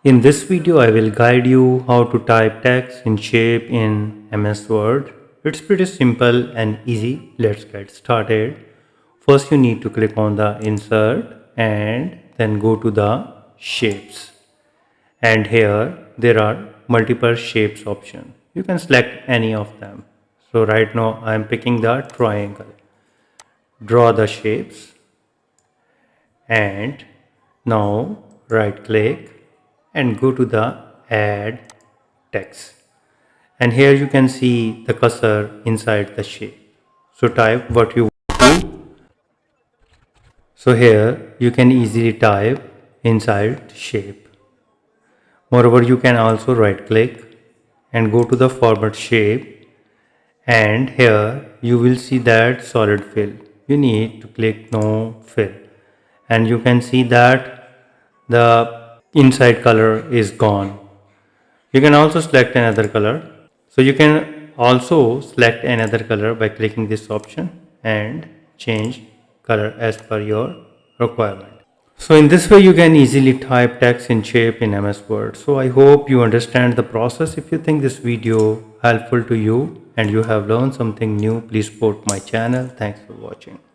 In this video, I will guide you how to type text in shape in MS Word. It's pretty simple and easy. Let's get started. First, you need to click on the insert and then go to the shapes. And here there are multiple shapes option. You can select any of them. So right now I am picking the triangle. Draw the shapes and now right click and go to the add text, and here you can see the cursor inside the shape. So type what you want to. So here you can easily type inside shape. Moreover, you can also right click and go to the format shape, and here you will see that solid fill. You need to click no fill, and you can see that the inside color is gone. You can also select another color. So you can also select another color by clicking this option and change color as per your requirement. So in this way you can easily type text in shape in MS Word. So I hope you understand the process. If you think this video helpful to you and you have learned something new, please support my channel. Thanks for watching.